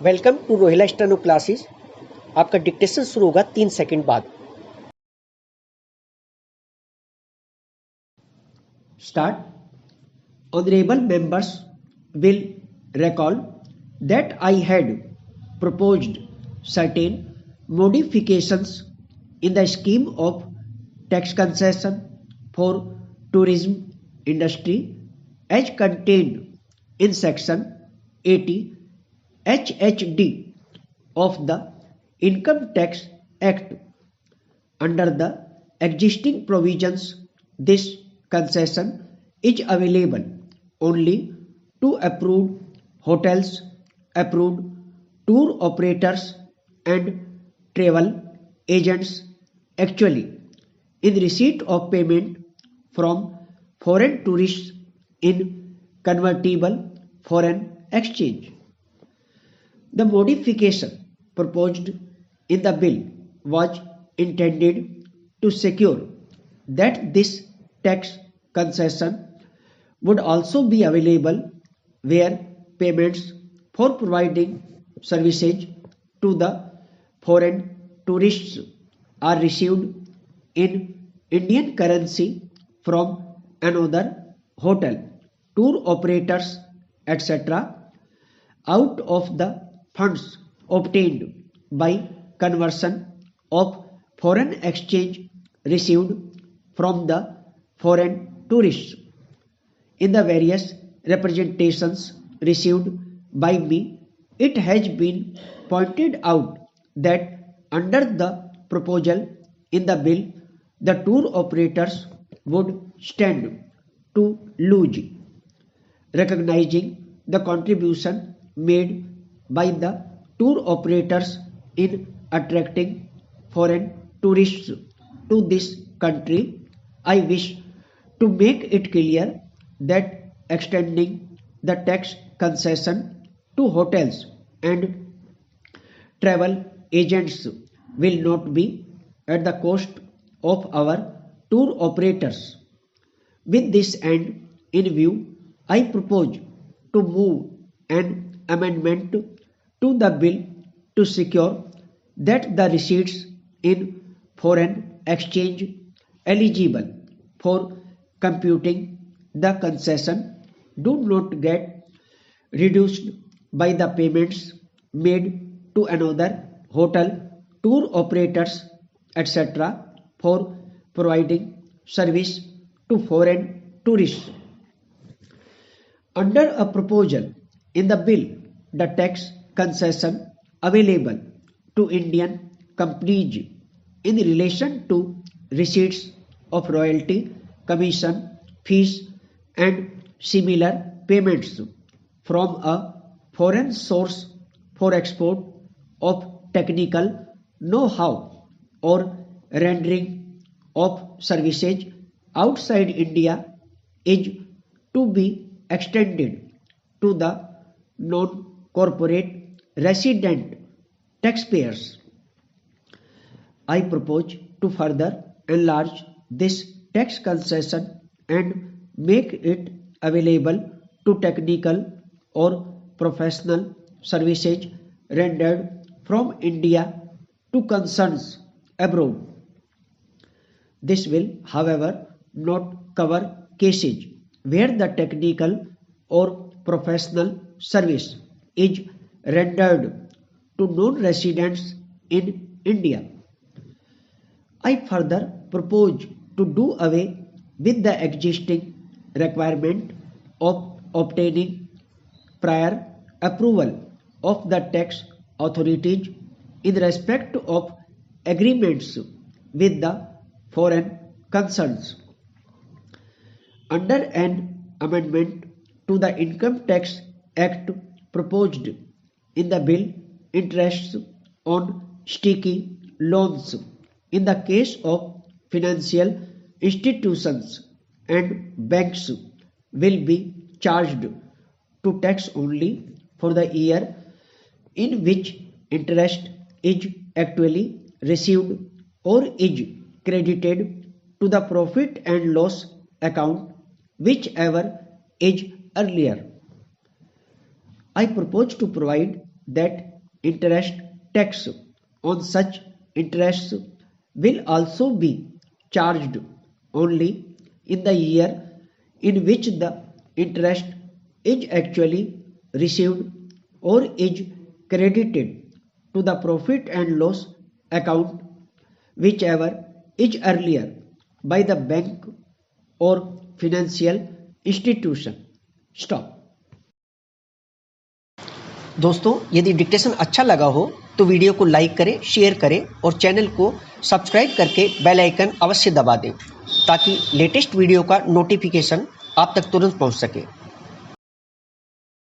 Welcome to Rohila steno classes. आपका dictation शुरू होगा 3 सेकंड बाद। Start. Honourable members will recall that I had proposed certain modifications in the scheme of tax concession for tourism industry as contained in section 80 HHD of the Income Tax Act. Under the existing provisions, this concession is available only to approved hotels, approved tour operators and travel agents actually in receipt of payment from foreign tourists in convertible foreign exchange. The modification proposed in the bill was intended to secure that this tax concession would also be available where payments for providing services to the foreign tourists are received in Indian currency from another hotel, tour operators, etc. out of the funds obtained by conversion of foreign exchange received from the foreign tourists. In the various representations received by me, it has been pointed out that under the proposal in the bill, the tour operators would stand to lose, recognizing the contribution made by the tour operators in attracting foreign tourists to this country. I wish to make it clear that extending the tax concession to hotels and travel agents will not be at the cost of our tour operators. With this end in view, I propose to move an amendment to the bill to secure that the receipts in foreign exchange eligible for computing the concession do not get reduced by the payments made to another hotel, tour operators, etc. for providing service to foreign tourists. Under a proposal in the bill, the tax concession available to Indian companies in relation to receipts of royalty, commission, fees and similar payments from a foreign source for export of technical know-how or rendering of services outside India is to be extended to the non-corporate resident taxpayers. I propose to further enlarge this tax concession and make it available to technical or professional services rendered from India to concerns abroad. This will, however, not cover cases where the technical or professional service is rendered to non-residents in India. I further propose to do away with the existing requirement of obtaining prior approval of the tax authorities in respect of agreements with the foreign concerns. Under an amendment to the Income Tax Act proposed in the bill, interests on sticky loans in the case of financial institutions and banks will be charged to tax only for the year in which interest is actually received or is credited to the profit and loss account, whichever is earlier. I propose to provide that interest tax on such interests will also be charged only in the year in which the interest is actually received or is credited to the profit and loss account, whichever is earlier, by the bank or financial institution. Stop. दोस्तों, यदि dictation अच्छा लगा हो तो video को like करें, share करें और चैनल को सब्सक्राइब करके बेल आइकन अवश्य दबा दें ताकि लेटेस्ट वीडियो का नोटिफिकेशन आप तक तुरंत पहुंच सके।